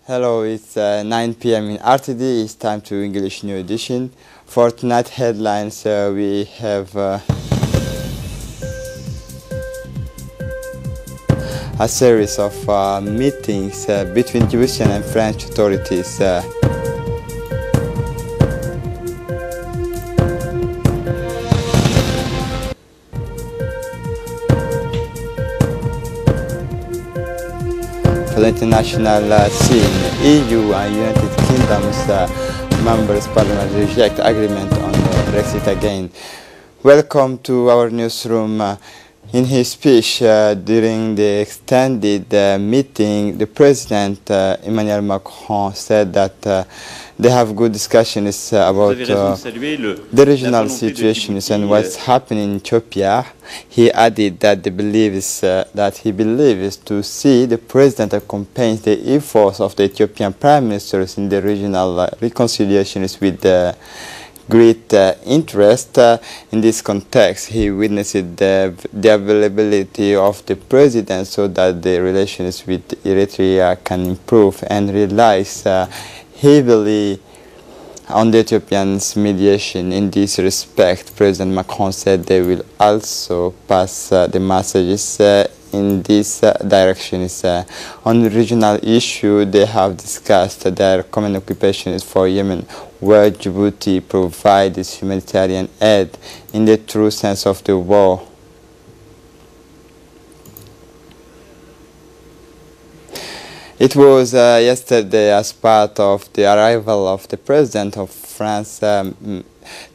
Hello, it's 9 p.m. in RTD. It's time to English New Edition. For tonight headlines, we have a series of meetings between Djiboutian and French authorities. For the international scene, EU and United Kingdom's members' parliament reject agreement on Brexit again. Welcome to our newsroom. In his speech during the extended meeting, the President Emmanuel Macron said that they have good discussions about the regional situations and what's happening in Ethiopia. He added that he believes to see the President accompany the efforts of the Ethiopian Prime Ministers in the regional reconciliations with great interest. In this context, he witnessed the availability of the President so that the relations with Eritrea can improve and relies heavily on the Ethiopians' mediation. In this respect, President Macron said they will also pass the messages in this direction. On the regional issue, they have discussed their common occupations for Yemen, where Djibouti provides humanitarian aid in the true sense of the word. It was yesterday, as part of the arrival of the President of France, the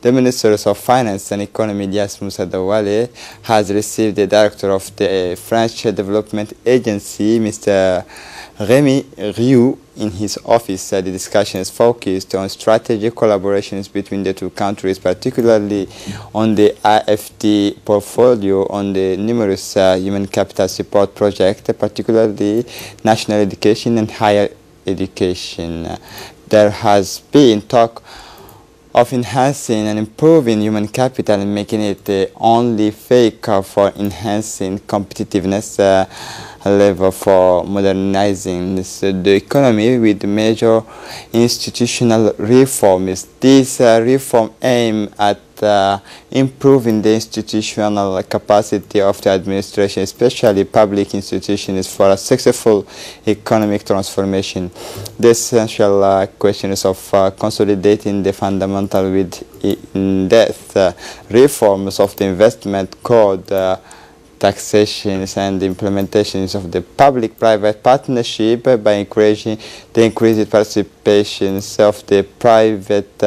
Ministers of Finance and Economy, Elias Moussa Dawale, has received the Director of the French Development Agency, Mr. Rémi Rioux, in his office. The discussion is focused on strategic collaborations between the two countries, particularly on the AFD portfolio, on the numerous human capital support projects, particularly national education and higher education. There has been talk of enhancing and improving human capital and making it the only vehicle for enhancing competitiveness level for modernizing the economy with major institutional reforms. These reforms aim at improving the institutional capacity of the administration, especially public institutions, for a successful economic transformation. The essential questions of consolidating the fundamental with in-depth reforms of the investment code, taxations and implementations of the public-private partnership by encouraging the increased participations of the private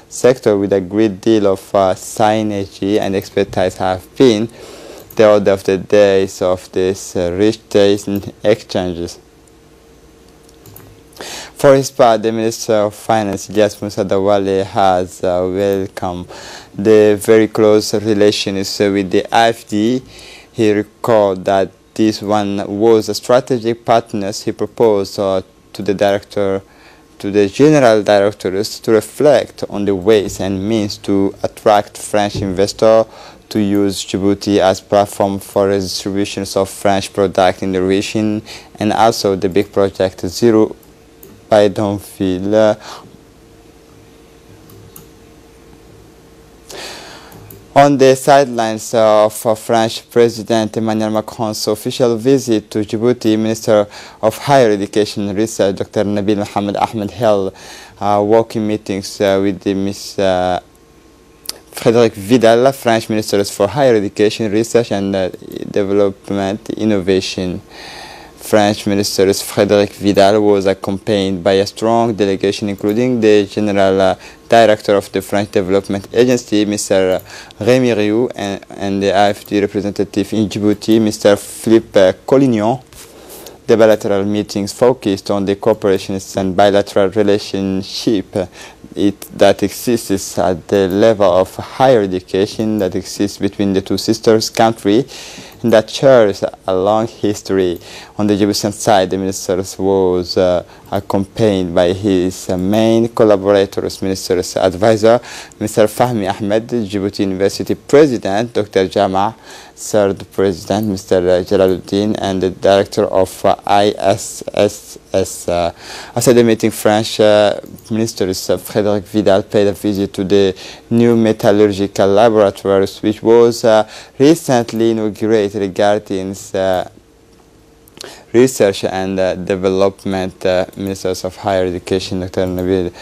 sector with a great deal of synergy and expertise have been the order of the days of these rich days and exchanges. For his part, the Minister of Finance, Elias Moussa Dawale, has welcomed the very close relations with the AFD. He recalled that this one was a strategic partners. He proposed to the general directors to reflect on the ways and means to attract French investors to use Djibouti as platform for distributions of French products in the region, and also the big project Zero Bidonville. On the sidelines of French President Emmanuel Macron's official visit to Djibouti, Minister of Higher Education and Research Dr. Nabil Mohamed Ahmed held walking meetings with Ms. Frédéric Vidal, French Minister for Higher Education, Research and Development Innovation. French Minister Frédéric Vidal was accompanied by a strong delegation, including the General Director of the French Development Agency, Mr. Rémi Rioux, and the AFD representative in Djibouti, Mr. Philippe Collignon. The bilateral meetings focused on the cooperation and bilateral relationship that exists at the level of higher education that exists between the two sisters countries that shares a long history. On the Djiboutian side, the minister was accompanied by his main collaborators, minister's advisor, Mr. Fahmi Ahmed, Djibouti University President, Dr. Jama, third President, Mr. Jalaluddin, and the Director of ISSS After the meeting, French Ministers Frédéric Vidal paid a visit to the new metallurgical laboratories, which was recently inaugurated regarding research and development. Ministers of Higher Education, Dr. Nabil,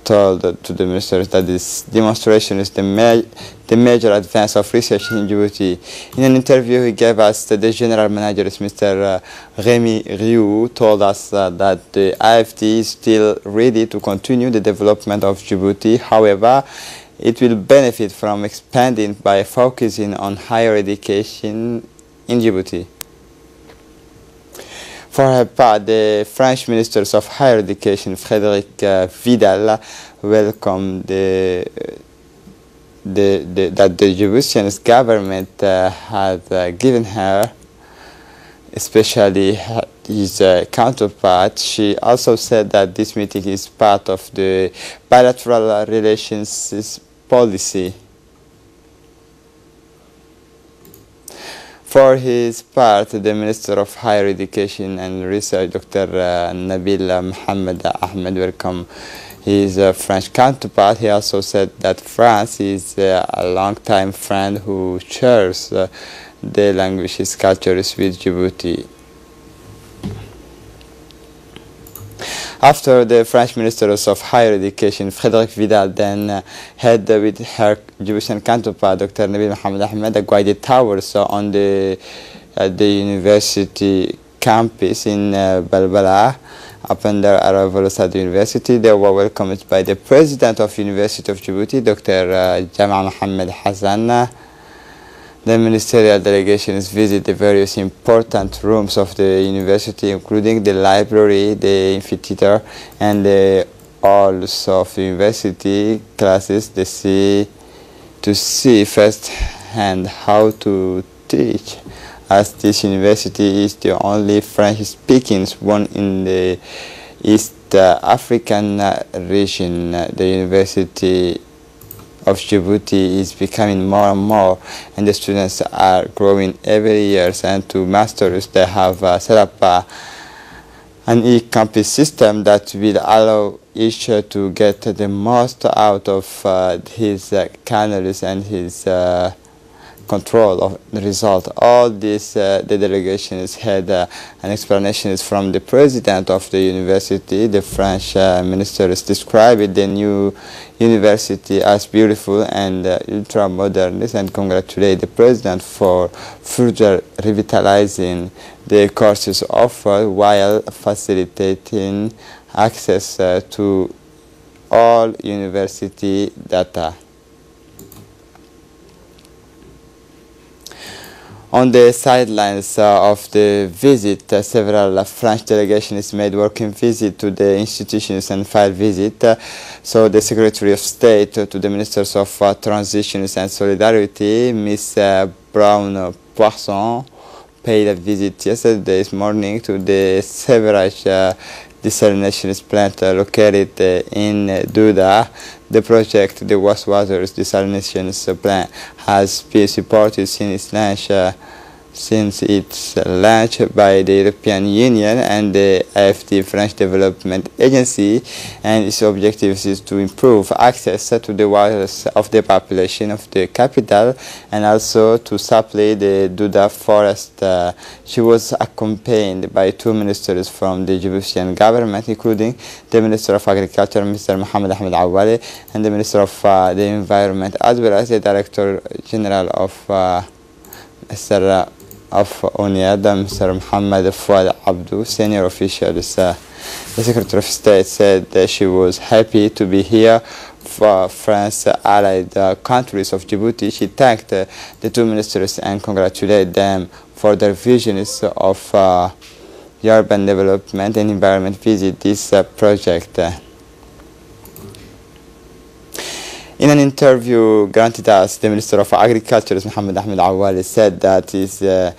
told to the ministers that this demonstration is the major advance of research in Djibouti. In an interview he gave us, the general manager, Mr. Rémi Rioux, told us that the IFT is still ready to continue the development of Djibouti. However, it will benefit from expanding by focusing on higher education in Djibouti. For her part, the French Ministers of Higher Education, Frédéric Vidal, welcomed that the Djiboutian government had given her, especially his counterpart. She also said that this meeting is part of the bilateral relations policy. For his part, the Minister of Higher Education and Research, Dr. Nabil Mohamed Ahmed, welcomed his French counterpart. He also said that France is a long-time friend who shares the languages, cultures with Djibouti. After the French Ministers of Higher Education, Frédéric Vidal then had with her Djiboutian counterpart, Dr. Nabil Mohamed Ahmed, a guided tours on the university campus in Balbala. Upon their arrival at the university, they were welcomed by the President of University of Djibouti, Dr. Jama Mohamed Hassan. The ministerial delegations visit the various important rooms of the university, including the library, the amphitheater, and the halls of the university classes, to see firsthand how to teach, as this university is the only French-speaking one in the East African region. The University of Djibouti is becoming more and more, and the students are growing every year. And to masters, they have set up an e-campus system that will allow each to get the most out of his canals and his control of the result. All this, the delegations had an explanation from the president of the university. The French ministers described the new university as beautiful and ultra-modern, and congratulate the president for further revitalizing the courses offered while facilitating access to all university data. On the sidelines of the visit, several French delegations made working visit to the institutions and file visit. So the Secretary of State to the Ministers of Transitions and Solidarity, Ms. Brown-Poisson, paid a visit yesterday morning to the sewerage desalination plant located in Douda. The project, the wastewater desalination plant, has been supported since its launch by the European Union and the AFD French Development Agency, and its objective is to improve access to the waters of the population of the capital and also to supply the Douda forest. She was accompanied by two ministers from the Djiboutian government, including the Minister of Agriculture, Mr. Mohamed Ahmed Awale, and the Minister of the Environment, as well as the Director General of ONIAD, Mr. Mohamed Fouad Abdou, senior officials. The Secretary of State said that she was happy to be here for France allied countries of Djibouti. She thanked the two ministers and congratulated them for their visions of urban development and environment visit this project. In an interview granted us, the Minister of Agriculture, Mohamed Ahmed Awali, said that it's a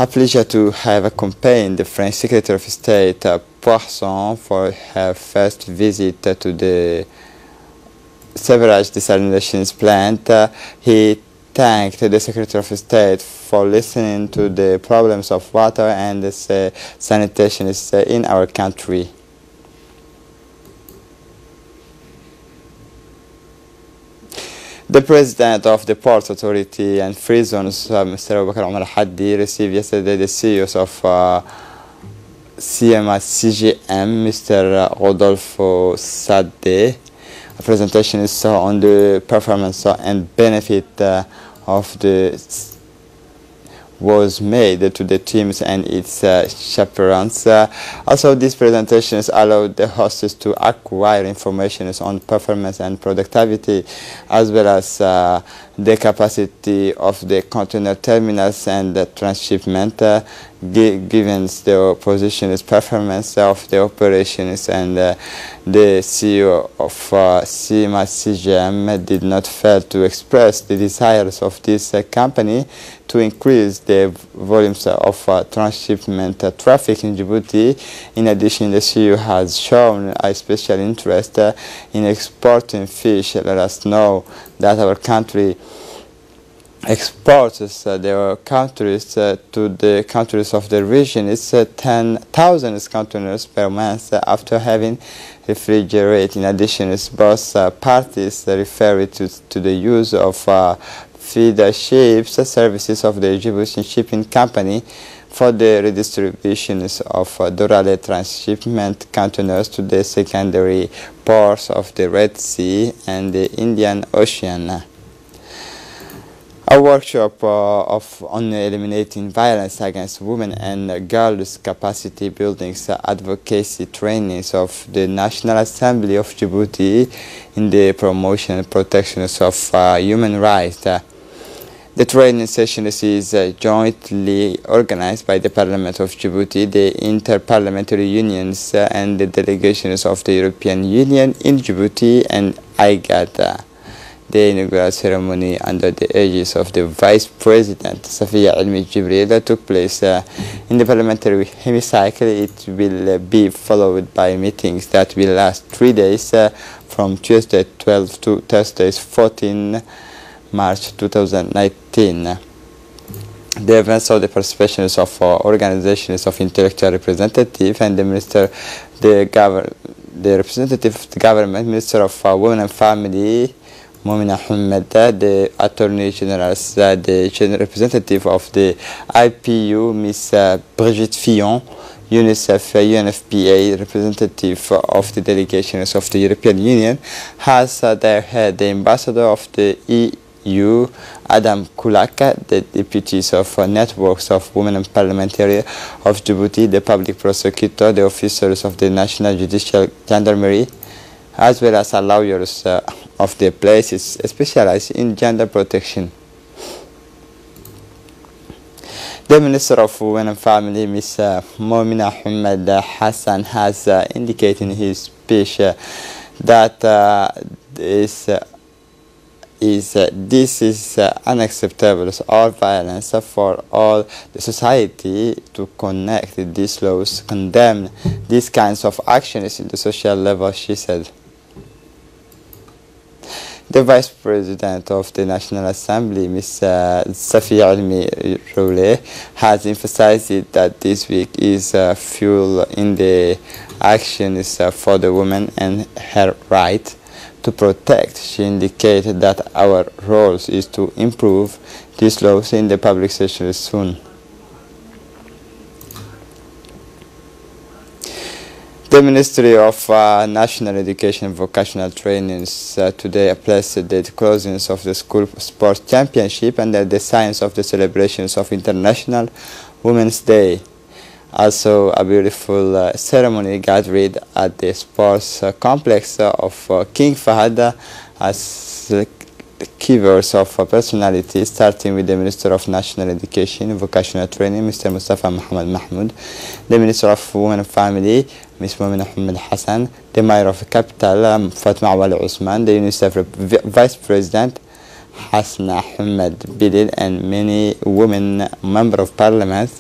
pleasure to have accompanied the French Secretary of State, Poisson, for her first visit to the sewerage desalination plant. He thanked the Secretary of State for listening to the problems of water and sanitation in our country. The President of the Port Authority and Free Zones, Mr. Abubakar Omar Haddi, received yesterday the CEOs of CMA-CGM, Mr. Rodolfo Sade. A presentation is on the performance and benefit of the was made to the teams and its chaperones. Also, these presentations allowed the hosts to acquire information on performance and productivity, as well as the capacity of the container terminals and the transshipment, given the position's performance of the operations. And the CEO of CMA-CGM did not fail to express the desires of this company to increase the volumes of transshipment traffic in Djibouti. In addition, the CEO has shown a special interest in exporting fish. Let us know that our country exports their countries to the countries of the region. It's 10,000 containers per month after having refrigerated. In addition, both parties refer to the use of feeder ships services of the Djiboutian Shipping Company for the redistribution of Dorale transshipment containers to the secondary ports of the Red Sea and the Indian Ocean. A workshop on eliminating violence against women and girls, capacity building advocacy trainings of the National Assembly of Djibouti in the promotion and protection of human rights. The training session is jointly organized by the Parliament of Djibouti, the Inter-Parliamentary Unions and the delegations of the European Union in Djibouti and IGAD. The inaugural ceremony under the aegis of the Vice President Safiya Elmi Jibril took place in the parliamentary hemicycle. It will be followed by meetings that will last 3 days from Tuesday 12 to Thursday 14 March 2019. The events saw the participations of organizations of intellectual representatives and the representative of the government, Minister of Women and Family, Momina Ahmed, the Attorney General, the representative of the IPU, Ms. Brigitte Fillon, UNICEF, UNFPA, representative of the delegations of the European Union, has their head, the ambassador of the EU, Adam Kulaka, the deputies of networks of women and parliamentarians of Djibouti, the public prosecutor, the officers of the National Judicial Gendarmerie, as well as lawyers of the places specialized in gender protection. The Minister of Women and Family, Ms. Momina Ahmed Hassan, has indicated in his speech that this is unacceptable. All violence for all the society to connect these laws, condemn these kinds of actions in the social level, she said. The Vice President of the National Assembly, Ms. Safiya Elmi Rouleh, has emphasized that this week is fuel in the actions for the woman and her right to protect. She indicated that our role is to improve these laws in the public sector soon. The Ministry of National Education and Vocational Training today placed the closings of the School Sports Championship under the signs of the celebrations of International Women's Day. Also, a beautiful ceremony gathered at the sports complex of King Fahd as keywords of personality, starting with the Minister of National Education and Vocational Training, Mr. Mustafa Muhammad Mahmoud, the Minister of Women and Family, Ms. Momina Ahmed Hassan, the Mayor of the Capital, Fatma Awali Usman, the UNICEF Vice President, Hasna Ahmed Bilal, and many women members of parliament.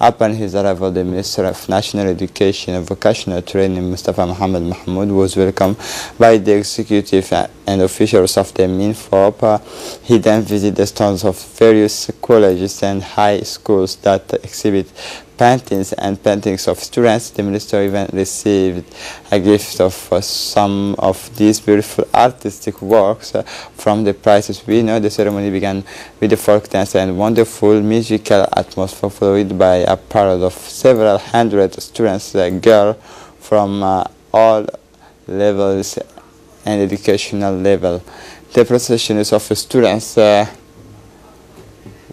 Upon his arrival, the Minister of National Education and Vocational Training, Mustafa Mohammed Mahmoud, was welcomed by the executive and officials of the MINFOP. He then visited the stalls of various colleges and high schools that exhibit paintings of students. The minister even received a gift of some of these beautiful artistic works from the prizes winner. The ceremony began with the folk dance and wonderful musical atmosphere, followed by a parade of several hundred students, girls from all levels and educational level. The processions of students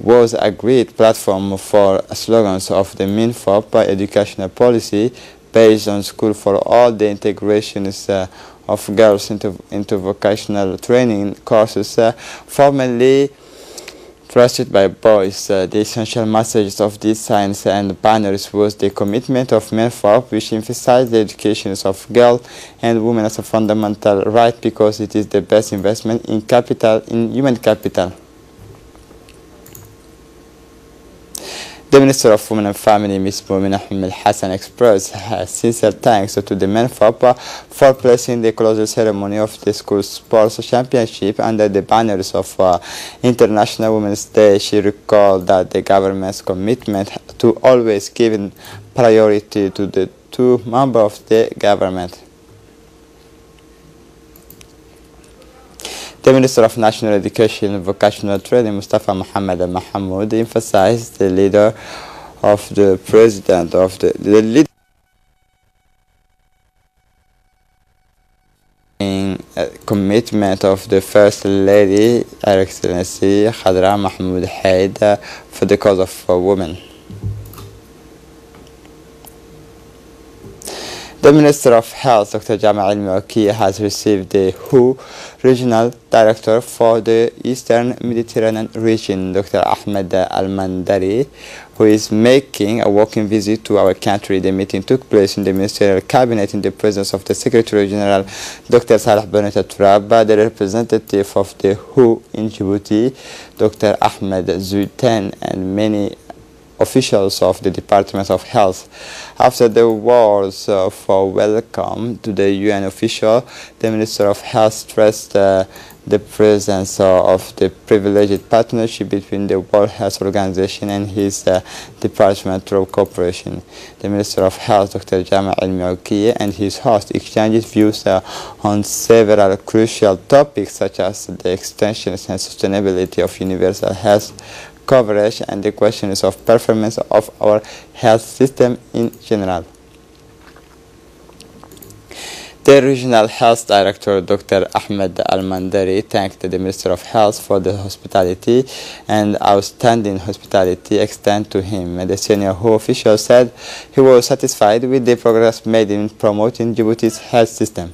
was a great platform for slogans of the MINFOP educational policy based on school for all, the integrations of girls into vocational training courses formerly trusted by boys. The essential message of these signs and banners was the commitment of MINFOP, which emphasized the education of girls and women as a fundamental right because it is the best investment in human capital. The Minister of Women and Family, Ms. Moumina Hamel Hassan, expressed her sincere thanks to the MINFOP for placing the closing ceremony of the school sports championship under the banners of International Women's Day. She recalled that the government's commitment to always giving priority to the two members of the government. The Minister of National Education and Vocational Training, Mustafa Mohammed Mahmoud, emphasized the leader of the president of the commitment of the First Lady, Her Excellency Khadra Mahmoud Haid, for the cause of women. The Minister of Health, Dr. Jama Al-Muaki, has received the WHO Regional Director for the Eastern Mediterranean region, Dr. Ahmed Al-Mandari, who is making a walking visit to our country. The meeting took place in the Ministerial Cabinet in the presence of the Secretary General, Dr. Salah Bennett Turab, the representative of the WHO in Djibouti, Dr. Ahmed Zuitan, and many officials of the Department of Health. After the words for welcome to the UN official, the Minister of Health stressed the presence of the privileged partnership between the World Health Organization and his department through cooperation. The Minister of Health, Dr. Jama Al-Muaki, and his host exchanged views on several crucial topics such as the extension and sustainability of universal health coverage and the questions of performance of our health system in general. The Regional Health Director, Dr. Ahmed Al-Mandari, thanked the Minister of Health for the hospitality and outstanding hospitality extended to him. The senior WHO official said he was satisfied with the progress made in promoting Djibouti's health system.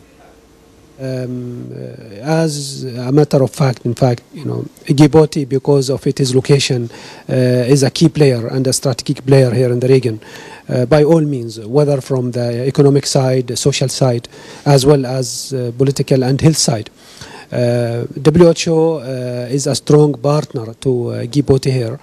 As a matter of fact, Djibouti, because of its location, is a key player and a strategic player here in the region. By all means, whether from the economic side, social side, as well as political and health side. WHO is a strong partner to Djibouti here,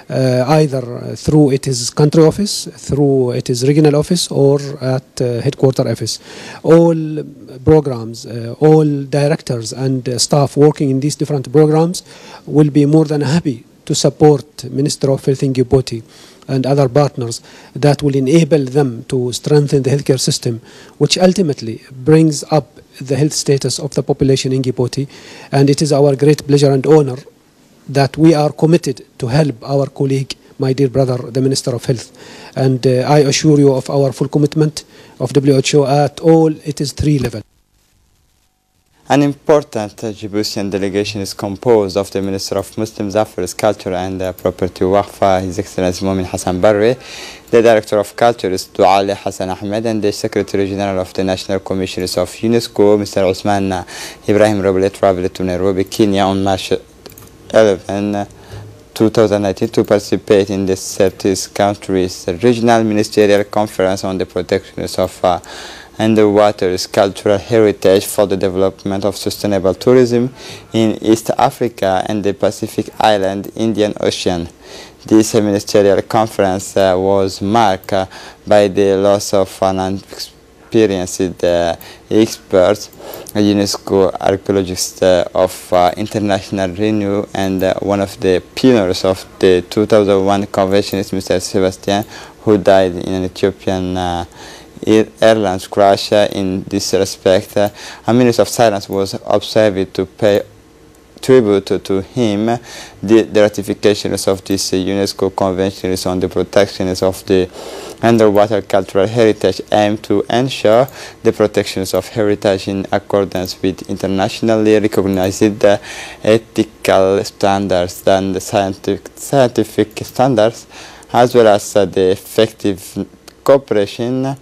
either through its country office, through its regional office, or at headquarter office. All programs, all directors and staff working in these different programs will be more than happy to support Minister of Health in Djibouti and other partners that will enable them to strengthen the healthcare system, which ultimately brings up the health status of the population in Djibouti. And it is our great pleasure and honor that we are committed to help our colleague, my dear brother, the Minister of Health. And I assure you of our full commitment of WHO at all its three levels. An important Djiboutian delegation is composed of the Minister of Muslims Affairs, Culture and Property Waqfa, His Excellency Momin Hassan Barre, the Director of Culture is Duale Hassan Ahmed, and the Secretary General of the National Commissioners of UNESCO, Mr. Usman Ibrahim Roble, traveled to Nairobi, Kenya on March 11, 2019 to participate in the 30 countries regional ministerial conference on the protection of underwater cultural heritage for the development of sustainable tourism in East Africa and the Pacific Island Indian Ocean. This ministerial conference was marked by the loss of an experienced expert, a UNESCO archaeologist of international renown and one of the pioneers of the 2001 convention is Mr. Sebastian, who died in an Ethiopian airlines crash. In this respect, a minute of silence was observed to pay tribute to him. The ratifications of this UNESCO convention on the protection of the underwater cultural heritage aim to ensure the protection of heritage in accordance with internationally recognized ethical standards and the scientific standards, as well as the effective cooperation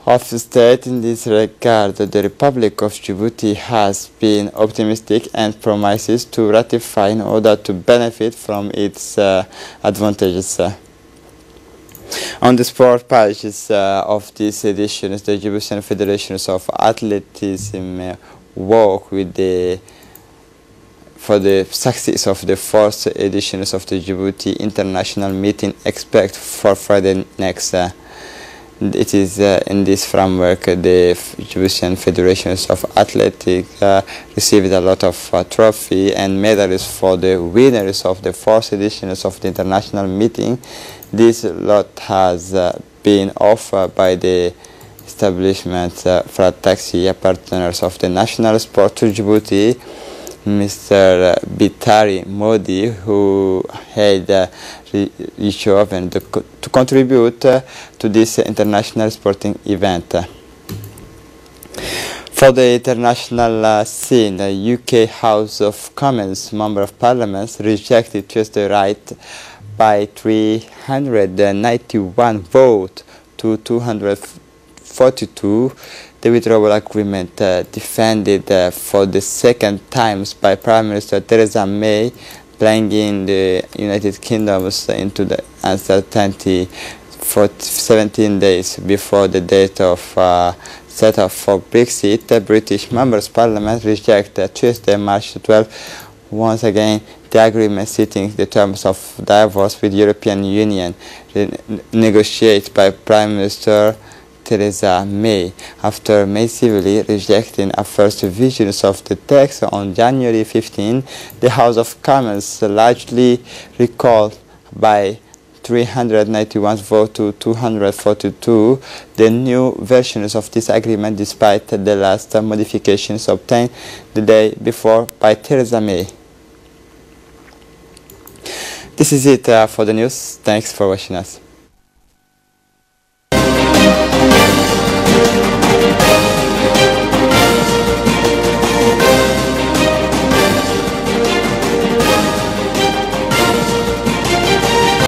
of state. In this regard, the Republic of Djibouti has been optimistic and promises to ratify in order to benefit from its advantages. On the sport pages of this edition, the Djiboutian Federation of Athleticism work with for the success of the fourth editions of the Djibouti International Meeting expect for Friday next. It is in this framework the Djiboutian Federations of Athletics received a lot of trophy and medals for the winners of the fourth editions of the international meeting. This lot has been offered by the establishment Frataxi, partners of the National Sport to Djibouti, Mr. Bitari Modi, who had chosen to contribute to this international sporting event. For the international scene, the UK House of Commons Member of Parliament rejected Tuesday right by 391 votes to 242 the withdrawal agreement defended for the second time by Prime Minister Theresa May, plunging the United Kingdom into the uncertainty for 17 days before the date of set up for Brexit. The British Members' Parliament rejected Tuesday, March 12, once again the agreement setting the terms of divorce with European Union negotiated by Prime Minister Theresa May, after massively rejecting a first vision of the text on January 15. The House of Commons largely recalled by 391 votes to 242 the new versions of this agreement, despite the last modifications obtained the day before by Theresa May. This is it for the news. Thanks for watching us.